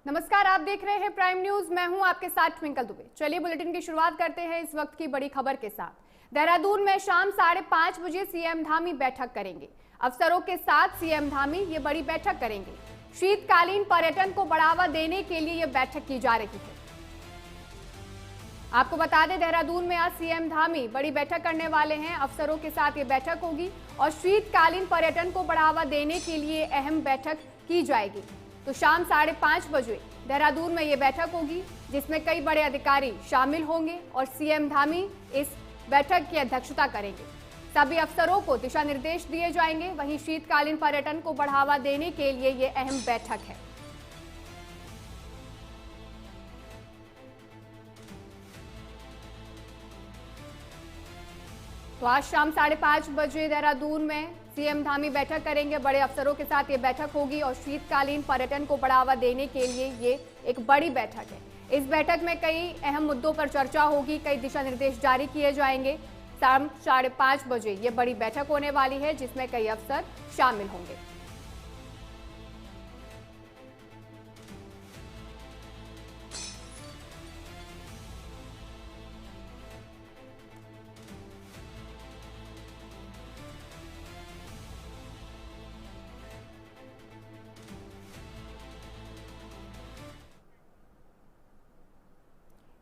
नमस्कार, आप देख रहे हैं प्राइम न्यूज। मैं हूं आपके साथ ट्विंकल दुबे। चलिए बुलेटिन की शुरुआत करते हैं इस वक्त की बड़ी खबर के साथ। देहरादून में शाम 5:30 बजे सीएम धामी बैठक करेंगे। अफसरों के साथ सीएम धामी ये बड़ी बैठक करेंगे। शीतकालीन पर्यटन को बढ़ावा देने के लिए ये बैठक की जा रही है। आपको बता दें, देहरादून में आज सीएम धामी बड़ी बैठक करने वाले हैं। अफसरों के साथ ये बैठक होगी और शीतकालीन पर्यटन को बढ़ावा देने के लिए अहम बैठक की जाएगी। तो शाम 5:30 बजे देहरादून में ये बैठक होगी, जिसमें कई बड़े अधिकारी शामिल होंगे और सीएम धामी इस बैठक की अध्यक्षता करेंगे। सभी अफसरों को दिशा निर्देश दिए जाएंगे। वहीं शीतकालीन पर्यटन को बढ़ावा देने के लिए ये अहम बैठक है। तो आज शाम 5:30 बजे देहरादून में सीएम धामी बैठक करेंगे। बड़े अफसरों के साथ ये बैठक होगी और शीतकालीन पर्यटन को बढ़ावा देने के लिए ये एक बड़ी बैठक है। इस बैठक में कई अहम मुद्दों पर चर्चा होगी, कई दिशा निर्देश जारी किए जाएंगे। शाम 5:30 बजे ये बड़ी बैठक होने वाली है, जिसमें कई अफसर शामिल होंगे।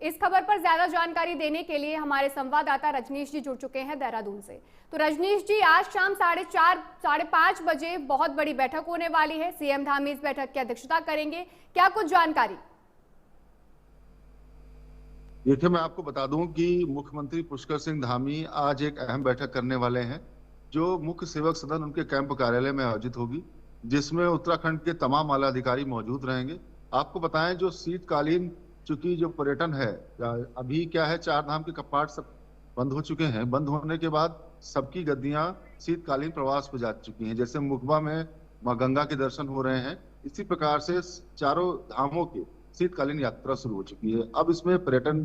इस खबर पर ज्यादा जानकारी देने के लिए हमारे संवाददाता रजनीश जी जुड़ चुके हैं देहरादून से। तो रजनीश जी, आज शाम 5:30 बजे बहुत बड़ी बैठक होने वाली है। सीएम धामी इस बैठक की अध्यक्षता करेंगे। क्या कुछ जानकारी? देखिए, मैं आपको बता दूं कि मुख्यमंत्री पुष्कर सिंह धामी आज एक अहम बैठक करने वाले हैं, जो मुख्य सेवक सदन उनके कैंप कार्यालय में आयोजित होगी, जिसमें उत्तराखंड के तमाम आला अधिकारी मौजूद रहेंगे। आपको बताएं, जो शीतकालीन चूंकि जो पर्यटन है, अभी क्या है, चार धाम के कपाट सब बंद हो चुके हैं। बंद होने के बाद सबकी गद्दियां शीतकालीन प्रवास पे जा चुकी हैं। जैसे मुखबा में मां गंगा के दर्शन हो रहे हैं, इसी प्रकार से चारों धामों की शीतकालीन यात्रा शुरू हो चुकी है। अब इसमें पर्यटन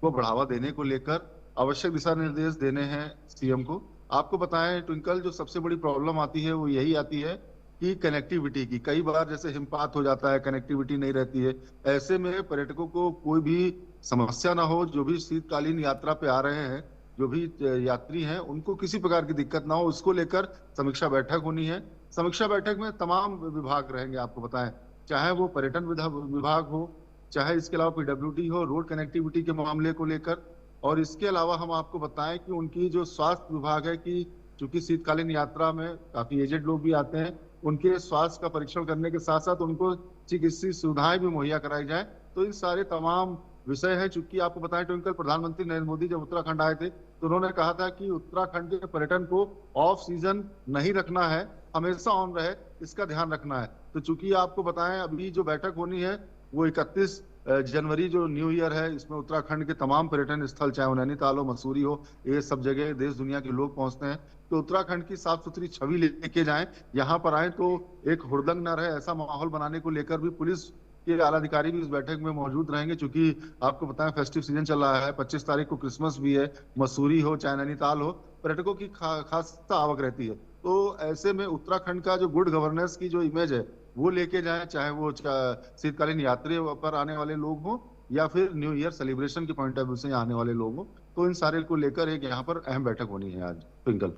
को बढ़ावा देने को लेकर आवश्यक दिशा निर्देश देने हैं सीएम को। आपको बताएं ट्विंकल, जो सबसे बड़ी प्रॉब्लम आती है वो यही आती है कि कनेक्टिविटी की। कई बार जैसे हिमपात हो जाता है, कनेक्टिविटी नहीं रहती है। ऐसे में पर्यटकों को कोई भी समस्या ना हो, जो भी शीतकालीन यात्रा पे आ रहे हैं, जो भी यात्री हैं, उनको किसी प्रकार की दिक्कत ना हो, उसको लेकर समीक्षा बैठक होनी है। समीक्षा बैठक में तमाम विभाग रहेंगे। आपको बताएं, चाहे वो पर्यटन विभाग हो, चाहे इसके अलावा पीडब्ल्यूडी हो, रोड कनेक्टिविटी के मामले को लेकर। और इसके अलावा हम आपको बताएं कि उनकी जो स्वास्थ्य विभाग है, कि चूंकि शीतकालीन यात्रा में काफी एजेड लोग भी आते हैं, उनके स्वास्थ्य का परीक्षण करने के साथ साथ उनको चिकित्सीय सुविधाएं भी मुहैया कराई जाए। तो इन सारे तमाम विषय है। चूंकि आपको बताएं ट्विंकल, प्रधानमंत्री नरेंद्र मोदी जब उत्तराखंड आए थे तो उन्होंने कहा था कि उत्तराखंड के पर्यटन को ऑफ सीजन नहीं रखना है, हमेशा ऑन रहे, इसका ध्यान रखना है। तो चूंकि आपको बताएं, अभी जो बैठक होनी है वो 31 जनवरी जो न्यू ईयर है, इसमें उत्तराखंड के तमाम पर्यटन स्थल, चाहे वो नैनीताल हो, मसूरी हो, ये सब जगह देश दुनिया के लोग पहुंचते हैं। तो उत्तराखंड की साफ सुथरी छवि लेके जाएं, यहाँ पर आए तो एक हुड़दंग न रहे, ऐसा माहौल बनाने को लेकर भी पुलिस के आला अधिकारी भी इस बैठक में मौजूद रहेंगे। क्योंकि आपको बताएं फेस्टिव सीजन चल रहा है, 25 तारीख को क्रिसमस भी है। मसूरी हो चाहे नैनीताल हो, पर्यटकों की खास आवक रहती है। तो ऐसे में उत्तराखंड का जो गुड गवर्नेंस की जो इमेज है वो लेके जाएं, चाहे वो शीतकालीन यात्री पर आने वाले लोग हों या फिर न्यू ईयर सेलिब्रेशन के पॉइंट ऑफ व्यू से आने वाले लोग हों। तो इन सारे को लेकर एक यहाँ पर अहम बैठक होनी है आज। ट्विंकल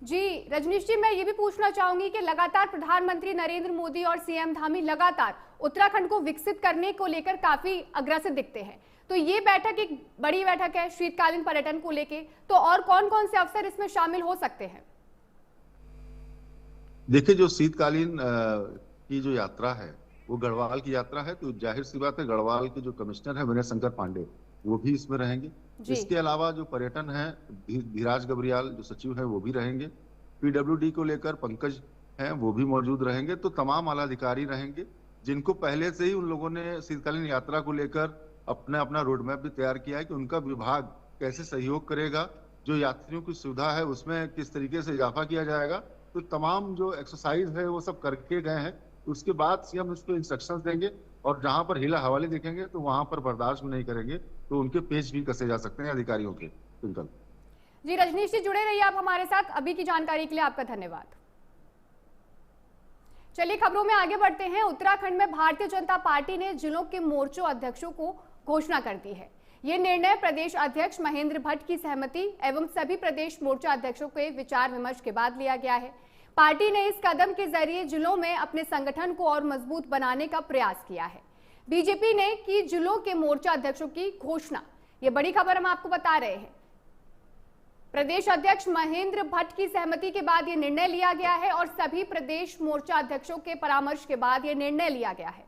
जी, रजनीश जी, मैं ये भी पूछना चाहूंगी कि लगातार प्रधानमंत्री नरेंद्र मोदी और सीएम धामी लगातार उत्तराखंड को विकसित करने को लेकर काफी अग्रसर दिखते हैं। तो ये बैठक एक बड़ी बैठक है शीतकालीन पर्यटन को लेकर, तो और कौन कौन से अफसर इसमें शामिल हो सकते हैं? देखिए, जो शीतकालीन की जो यात्रा है वो गढ़वाल की यात्रा है, तो जाहिर सी बात है गढ़वाल के जो कमिश्नर है विनय शंकर पांडे, वो भी इसमें रहेंगे। इसके अलावा जो पर्यटन है, धीराज गबरियाल जो सचिव है वो भी रहेंगे। पीडब्ल्यूडी को लेकर पंकज हैं, वो भी मौजूद रहेंगे। तो तमाम आला अधिकारी रहेंगे, जिनको पहले से ही उन लोगों ने शीतकालीन यात्रा को लेकर अपना अपना रोड मैप भी तैयार किया है कि उनका विभाग कैसे सहयोग करेगा, जो यात्रियों की सुविधा है उसमें किस तरीके से इजाफा किया जाएगा। तो तमाम जो एक्सरसाइज है वो सब करके गए हैं। उसके बाद सीएम इस पे इंस्ट्रक्शंस देंगे और जहां पर हिला हवाले देखेंगे तो वहां पर बर्दाश्त नहीं करेंगे, तो उनके पेज भी कसे जा सकते हैं अधिकारियों के। बिल्कुल जी, रजनीश जी जुड़े रहिए आप हमारे साथ। अभी की जानकारी के लिए आपका धन्यवाद। चलिए खबरों में आगे बढ़ते हैं। उत्तराखंड में भारतीय जनता पार्टी ने जिलों के मोर्चों अध्यक्षों को घोषणा कर दी है। ये निर्णय प्रदेश अध्यक्ष महेंद्र भट्ट की सहमति एवं सभी प्रदेश मोर्चा अध्यक्षों के विचार विमर्श के बाद लिया गया है। पार्टी ने इस कदम के जरिए जिलों में अपने संगठन को और मजबूत बनाने का प्रयास किया है। बीजेपी ने की जिलों के मोर्चा अध्यक्षों की घोषणा। ये बड़ी खबर हम आपको बता रहे हैं। प्रदेश अध्यक्ष महेंद्र भट्ट की सहमति के बाद यह निर्णय लिया गया है और सभी प्रदेश मोर्चा अध्यक्षों के परामर्श के बाद यह निर्णय लिया गया है।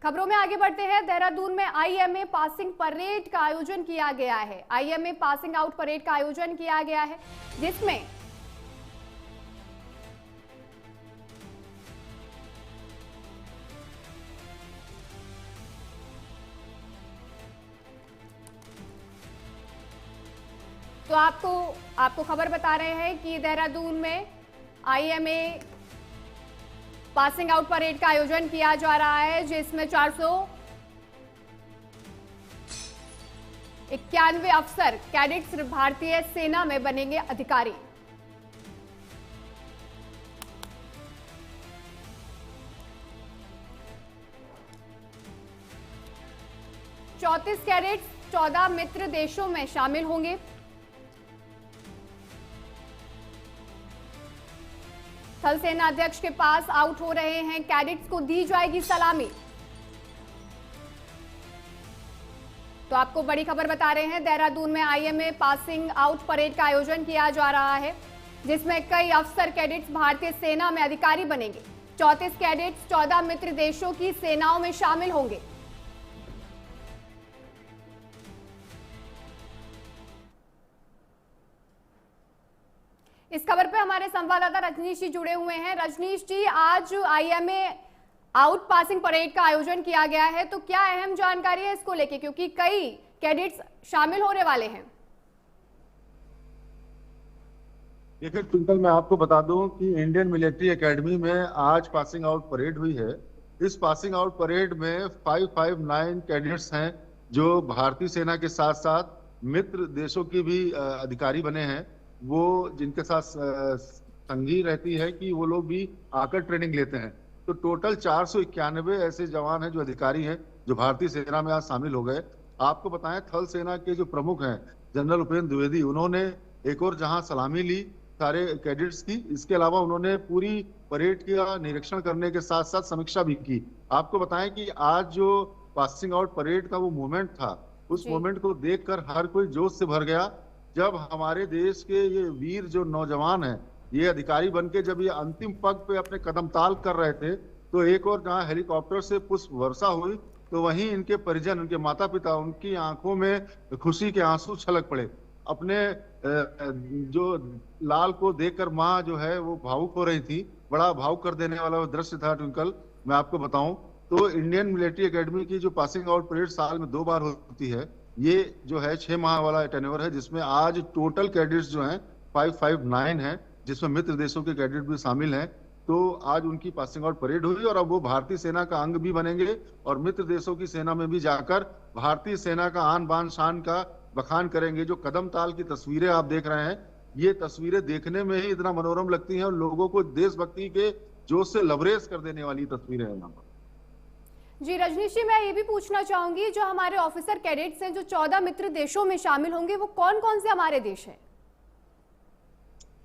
खबरों में आगे बढ़ते हैं। देहरादून में आईएमए पासिंग परेड का आयोजन किया गया है। आईएमए पासिंग आउट परेड का आयोजन किया गया है, जिसमें तो आपको खबर बता रहे हैं कि देहरादून में आईएमए पासिंग आउट परेड का आयोजन किया जा रहा है, जिसमें 491 अफसर कैडेट्स भारतीय सेना में बनेंगे अधिकारी। चौंतीस कैडेट्स 14 मित्र देशों में शामिल होंगे। थल सेना अध्यक्ष के पास आउट हो रहे हैं कैडेट्स को दी जाएगी सलामी। तो आपको बड़ी खबर बता रहे हैं। देहरादून में आईएमए पासिंग आउट परेड का आयोजन किया जा रहा है, जिसमें कई अफसर कैडेट्स भारतीय सेना में अधिकारी बनेंगे। 34 कैडेट्स 14 मित्र देशों की सेनाओं में शामिल होंगे। इस खबर पे हमारे संवाददाता रजनीश जी जुड़े हुए हैं। रजनीश जी, आज आईएमए आउट पासिंग परेड का आयोजन किया गया है, तो क्या अहम जानकारी है इसको लेके, क्योंकि कई कैडेट्स शामिल होने वाले हैं? देखिए ट्विंकल, मैं आपको बता दूं कि इंडियन मिलिट्री एकेडमी में आज पासिंग आउट परेड हुई है। इस पासिंग आउट परेड में 559 कैडेट्स हैं जो भारतीय सेना के साथ साथ मित्र देशों के भी अधिकारी बने हैं। वो जिनके साथ संगी रहती है कि वो लोग भी आकर ट्रेनिंग लेते हैं। तो टोटल 491 ऐसे जवान हैं जो अधिकारी हैं जो भारतीय सेना में आज शामिल हो गए। आपको बताएं, थल सेना के जो प्रमुख हैं जनरल उपेंद्र द्विवेदी, उन्होंने एक और जहां सलामी ली सारे कैडेट्स की। इसके अलावा उन्होंने पूरी परेड का निरीक्षण करने के साथ साथ समीक्षा भी की। आपको बताएं कि आज जो पासिंग आउट परेड का वो मूवमेंट था, उस मूवमेंट को देखकर हर कोई जोश से भर गया। जब हमारे देश के ये वीर जो नौजवान हैं, ये अधिकारी बनके जब ये अंतिम पग पे अपने कदम ताल कर रहे थे, तो एक और जहां हेलीकॉप्टर से पुष्प वर्षा हुई, तो वहीं इनके परिजन, उनके माता पिता, उनकी आंखों में खुशी के आंसू छलक पड़े। अपने जो लाल को देखकर माँ जो है वो भावुक हो रही थी। बड़ा भावुक कर देने वाला वो दृश्य था ट्विंकल। मैं आपको बताऊं तो इंडियन मिलिट्री एकेडमी की जो पासिंग आउट परेड साल में 2 बार होती है, ये जो है 6 माह वाला टेन्योर है, जिसमें आज टोटल कैडेट्स जो हैं 559 हैं, जिसमें मित्र देशों के कैडेट भी शामिल हैं। तो आज उनकी पासिंग आउट परेड हुई और अब वो भारतीय सेना का अंग भी बनेंगे और मित्र देशों की सेना में भी जाकर भारतीय सेना का आन बान शान का बखान करेंगे। जो कदम ताल की तस्वीरें आप देख रहे हैं, ये तस्वीरें देखने में ही इतना मनोरम लगती हैं और लोगों को देशभक्ति के जोश से लबरेज कर देने वाली तस्वीरें हैं यहाँ पर। जी रजनीश जी, मैं ये भी पूछना चाहूंगी, जो हमारे ऑफिसर कैडेट्स हैं जो 14 मित्र देशों में शामिल होंगे, वो कौन कौन से हमारे देश हैं?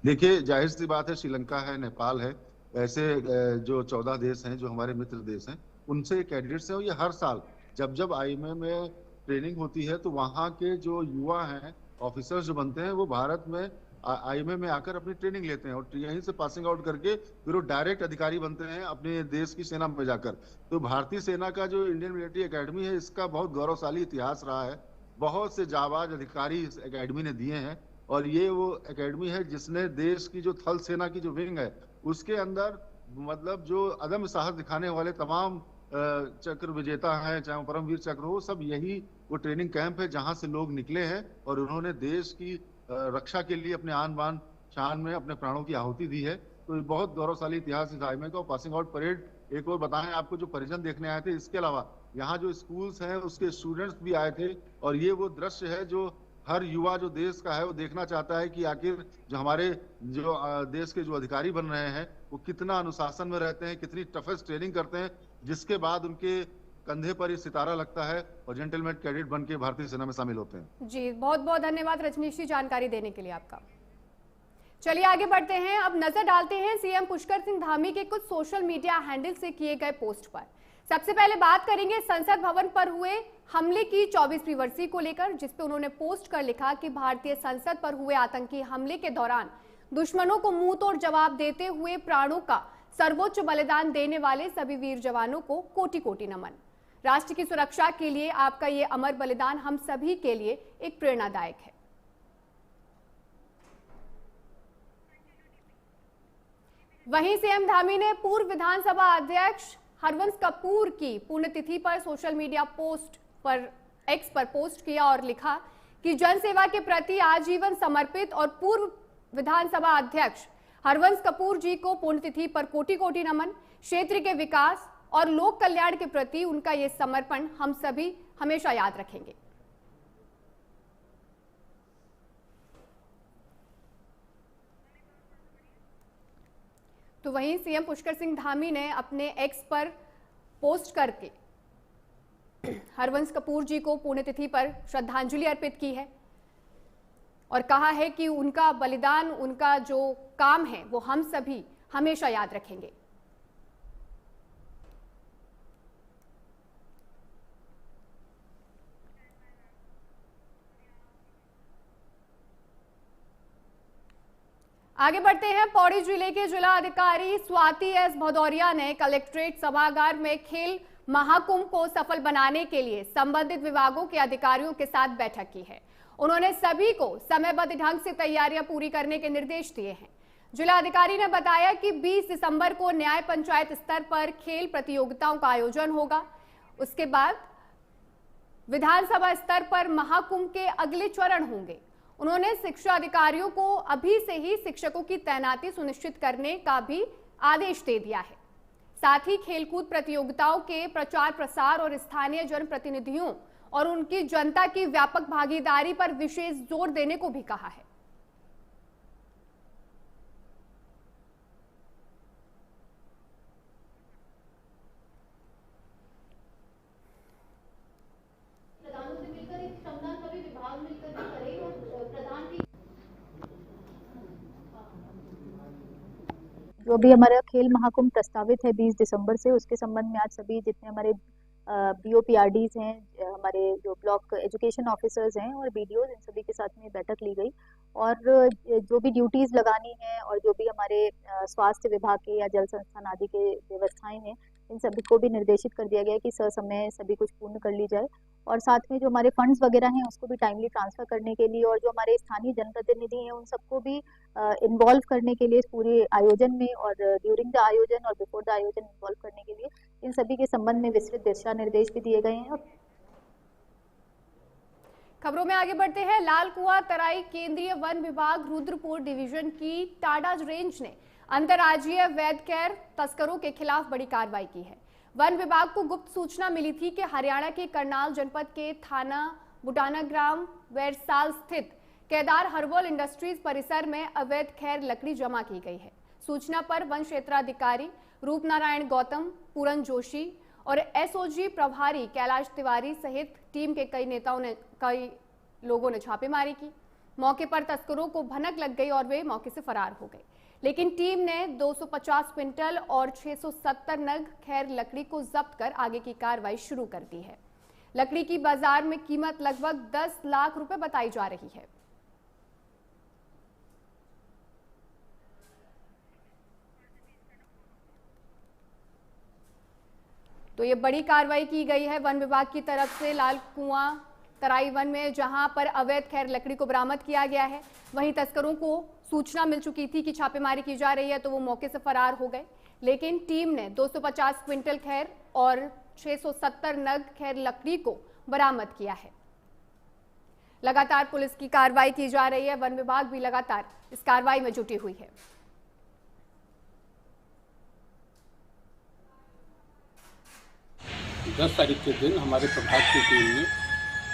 देखिए, जाहिर सी बात है, श्रीलंका है, नेपाल है, ऐसे जो 14 देश हैं जो हमारे मित्र देश हैं, उनसे कैडेट्स हैं। ये हर साल जब जब आईएमए में ट्रेनिंग होती है तो वहाँ के जो युवा हैं, ऑफिसर्स जो बनते हैं, वो भारत में आईएमए में आकर अपनी ट्रेनिंग लेते हैं और यहीं से पासिंग आउट करके फिर वो डायरेक्ट अधिकारी बनते हैं अपने देश की सेना में जाकर। तो भारतीय सेना का जो इंडियन मिलिट्री एकेडमी है, इसका बहुत गौरवशाली इतिहास रहा है। बहुत से जाबाज अधिकारी इस एकेडमी ने दिए हैं और ये वो एकेडमी है जिसने देश की जो थल सेना की जो विंग है, उसके अंदर मतलब जो अदम्य साहस दिखाने वाले तमाम चक्र विजेता हैं, चाहे परमवीर चक्र हो, सब यही वो ट्रेनिंग कैंप है जहां से लोग निकले हैं और उन्होंने देश की रक्षा के लिए अपने आन बान शान में अपने प्राणों की आहुति दी है। तो बहुत गौरवशाली इतिहास इस आईएमए का। पासिंग आउट परेड एक और बताएं आपको, जो परिजन देखने आए थे, इसके अलावा यहाँ जो स्कूल्स हैं उसके स्टूडेंट्स भी आए थे और ये वो दृश्य है जो हर युवा जो देश का है वो देखना चाहता है कि आखिर जो हमारे जो देश के जो अधिकारी बन रहे हैं वो कितना अनुशासन में रहते हैं, कितनी टफेस्ट ट्रेनिंग करते हैं, जिसके बाद उनके कंधे पर ये सितारा लगता है और जेंटलमैन कैडेट बन के भारतीय सेना में शामिल होते हैं। जी, बहुत बहुत धन्यवाद रजनीश जी जानकारी देने के लिए आपका। चलिए आगे बढ़ते हैं, अब नजर डालते हैं सीएम पुष्कर सिंह धामी के कुछ सोशल मीडिया हैंडल से किए गए पोस्ट पर। सबसे पहले बात करेंगे संसद भवन पर हुए हमले की 24वीं बरसी को लेकर, जिसपे उन्होंने पोस्ट कर लिखा कि भारतीय संसद पर हुए आतंकी हमले के दौरान दुश्मनों को मुंह तोड़ जवाब देते हुए प्राणों का सर्वोच्च बलिदान देने वाले सभी वीर जवानों को कोटि कोटि नमन। राष्ट्र की सुरक्षा के लिए आपका ये अमर बलिदान हम सभी के लिए एक प्रेरणादायक है। वहीं सीएम धामी ने पूर्व विधानसभा अध्यक्ष हरवंश कपूर की पुण्यतिथि पर सोशल मीडिया पोस्ट पर एक्स पर पोस्ट किया और लिखा कि जनसेवा के प्रति आजीवन समर्पित और पूर्व विधानसभा अध्यक्ष हरवंश कपूर जी को पुण्यतिथि पर कोटि कोटि नमन। क्षेत्र के विकास और लोक कल्याण के प्रति उनका ये समर्पण हम सभी हमेशा याद रखेंगे। तो वहीं सीएम पुष्कर सिंह धामी ने अपने एक्स पर पोस्ट करके हरवंश कपूर जी को पुण्यतिथि पर श्रद्धांजलि अर्पित की है और कहा है कि उनका बलिदान, उनका जो काम है वो हम सभी हमेशा याद रखेंगे। आगे बढ़ते हैं, पौड़ी जिले के जिला अधिकारी स्वाति एस भदौरिया ने कलेक्ट्रेट सभागार में खेल महाकुंभ को सफल बनाने के लिए संबंधित विभागों के अधिकारियों के साथ बैठक की है। उन्होंने सभी को समयबद्ध ढंग से तैयारियां पूरी करने के निर्देश दिए हैं। जिला अधिकारी ने बताया कि 20 दिसंबर को न्याय पंचायत स्तर पर खेल प्रतियोगिताओं का आयोजन होगा। उसके बाद विधानसभा स्तर पर महाकुंभ के अगले चरण होंगे। उन्होंने शिक्षा अधिकारियों को अभी से ही शिक्षकों की तैनाती सुनिश्चित करने का भी आदेश दे दिया है। साथ ही खेलकूद प्रतियोगिताओं के प्रचार प्रसार और स्थानीय जनप्रतिनिधियों और उनकी जनता की व्यापक भागीदारी पर विशेष जोर देने को भी कहा है। जो भी हमारा खेल महाकुंभ प्रस्तावित है 20 दिसंबर से, उसके संबंध में आज सभी जितने हमारे BOPRDs हैं, हमारे जो ब्लॉक एजुकेशन ऑफिसर्स हैं और BDOs, इन सभी के साथ में बैठक ली गई और जो भी ड्यूटीज लगानी है और जो भी हमारे स्वास्थ्य विभाग के या जल संस्थान आदि के व्यवस्थाएं हैं, इन सभी को भी निर्देशित कर दिया गया है कि ससमय सभी कुछ पूर्ण कर ली जाए और साथ में जो हमारे फंड्स वगैरह हैं उसको भी टाइमली ट्रांसफर करने के लिए और जो हमारे स्थानीय जनप्रतिनिधि हैं उन सबको भी इन्वॉल्व करने के लिए इस पूरे आयोजन में और ड्यूरिंग द आयोजन और बिफोर द आयोजन इन्वॉल्व करने के लिए इन सभी के संबंध में विस्तृत दिशा निर्देश भी दिए गए हैं। खबरों में आगे बढ़ते हैं। लाल कुआं तराई केंद्रीय वन विभाग रुद्रपुर डिवीजन की टाडा रेंज ने अंतर्राज्यीय वैध कैर तस्करों के खिलाफ बड़ी कार्रवाई की है। वन विभाग को गुप्त सूचना मिली थी कि हरियाणा के करनाल जनपद के थाना बुटाना ग्राम वैरसाल स्थित केदार हर्बल इंडस्ट्रीज परिसर में अवैध खैर लकड़ी जमा की गई है। सूचना पर वन क्षेत्राधिकारी रूपनारायण गौतम, पूरन जोशी और SOG प्रभारी कैलाश तिवारी सहित टीम के कई लोगों ने छापेमारी की। मौके पर तस्करों को भनक लग गई और वे मौके से फरार हो गए, लेकिन टीम ने 250 क्विंटल और 670 नग खैर लकड़ी को जब्त कर आगे की कार्रवाई शुरू कर दी है। लकड़ी की बाजार में कीमत लगभग 10 लाख रुपए बताई जा रही है। तो ये बड़ी कार्रवाई की गई है वन विभाग की तरफ से लाल कुआं तराई वन में, जहां पर अवैध खैर लकड़ी को बरामद किया गया है। वहीं तस्करों को सूचना मिल चुकी थी कि छापेमारी की जा रही है, तो वो मौके से फरार हो गए, लेकिन टीम ने 250 क्विंटल खैर और 670 नग खैर लकड़ी को बरामद किया है। लगातार पुलिस की कार्रवाई की जा रही है, वन विभाग भी लगातार इस कार्रवाई में जुटी हुई है। दस तारीख के दिन हमारे प्रभाग की टीम ने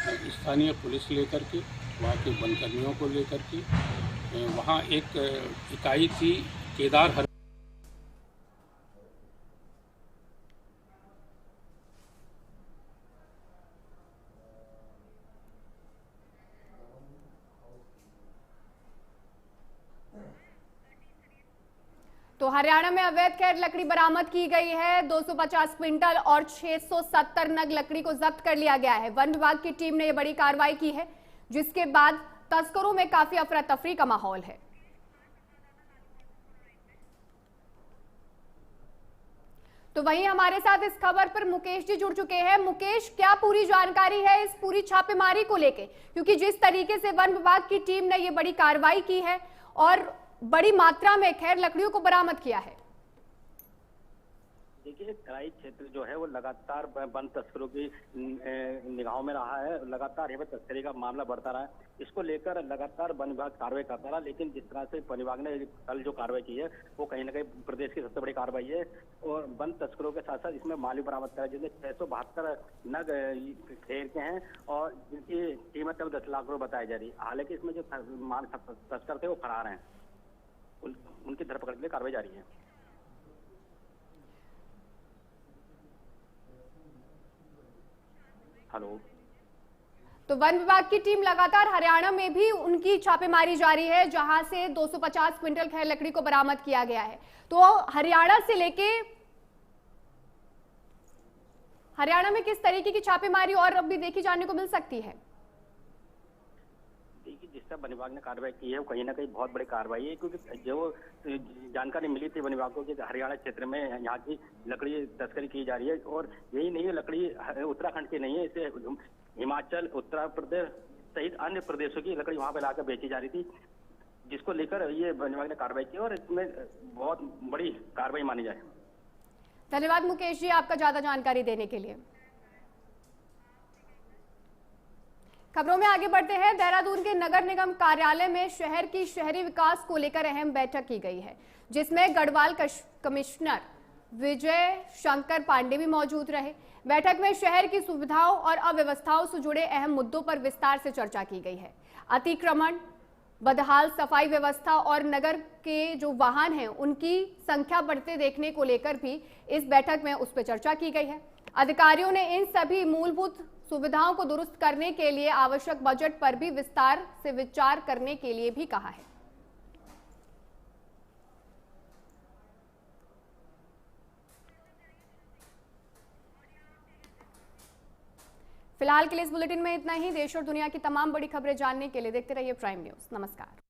स्थानीय पुलिस लेकर के, वहाँ के वनकर्मियों को लेकर के, वहाँ एक इकाई थी केदार हर तो हरियाणा में अवैध खैर लकड़ी बरामद की गई है। 250 क्विंटल और 670 नग लकड़ी को जब्त कर लिया गया है। वन विभाग की टीम ने यह बड़ी कार्रवाई की है, जिसके बाद तस्करों में काफी अफरा तफरी का माहौल है। तो वहीं हमारे साथ इस खबर पर मुकेश जी जुड़ चुके हैं। मुकेश, क्या पूरी जानकारी है इस पूरी छापेमारी को लेके, क्योंकि जिस तरीके से वन विभाग की टीम ने ये बड़ी कार्रवाई की है और बड़ी मात्रा में खैर लकड़ियों को बरामद किया है। देखिए, तराई क्षेत्र जो है वो लगातार वन तस्करों की निगाहों में रहा है। लगातार यहाँ पर तस्करी का मामला बढ़ता रहा है। इसको लेकर लगातार वन विभाग कार्रवाई करता रहा, लेकिन जिस तरह से वन विभाग ने कल जो कार्रवाई की है वो कहीं ना कहीं प्रदेश की सबसे बड़ी कार्रवाई है। और वन तस्करों के साथ साथ इसमें माल भी बरामद करा, जिसमें 672 नग खैर के हैं और जिनकी कीमत अब 10 लाख रुपये बताई जा रही है। हालांकि इसमें जो माल तस्कर थे वो फरार हैं, उनकी धरपकड़ के लिए कार्रवाई जारी है। हेलो। तो वन विभाग की टीम लगातार हरियाणा में भी उनकी छापेमारी जारी है, जहां से 250 क्विंटल खैर लकड़ी को बरामद किया गया है। तो हरियाणा से लेके हरियाणा में किस तरीके की छापेमारी और अभी देखी जाने को मिल सकती है? देखिए, जिस तरह वन विभाग ने कार्रवाई की है वो कहीं ना कहीं बहुत बड़ी कार्रवाई है, क्योंकि जो जानकारी मिली थी वन विभाग को कि हरियाणा क्षेत्र में यहाँ की लकड़ी तस्करी की जा रही है। और यही नहीं है, लकड़ी उत्तराखंड की नहीं है, इसे हिमाचल, उत्तर प्रदेश सहित अन्य प्रदेशों की लकड़ी वहाँ पे लाकर बेची जा रही थी, जिसको लेकर ये वन विभाग ने कार्रवाई की और इसमें बहुत बड़ी कार्रवाई मानी जाए। धन्यवाद मुकेश जी, आपका ज्यादा जानकारी देने के लिए। खबरों में आगे बढ़ते हैं। देहरादून के नगर निगम कार्यालय में शहर की शहरी विकास को लेकर अहम बैठक की गई है, जिसमें गढ़वाल कमिश्नर विजय शंकर पांडे भी मौजूद रहे। बैठक में शहर की सुविधाओं और अव्यवस्थाओं से जुड़े अहम मुद्दों पर विस्तार से चर्चा की गई है। अतिक्रमण, बदहाल सफाई व्यवस्था और नगर के जो वाहन हैं उनकी संख्या बढ़ते देखने को लेकर भी इस बैठक में उस पर चर्चा की गई है। अधिकारियों ने इन सभी मूलभूत सुविधाओं को दुरुस्त करने के लिए आवश्यक बजट पर भी विस्तार से विचार करने के लिए भी कहा है। फिलहाल के लिए इस बुलेटिन में इतना ही। देश और दुनिया की तमाम बड़ी खबरें जानने के लिए देखते रहिए प्राइम न्यूज़। नमस्कार।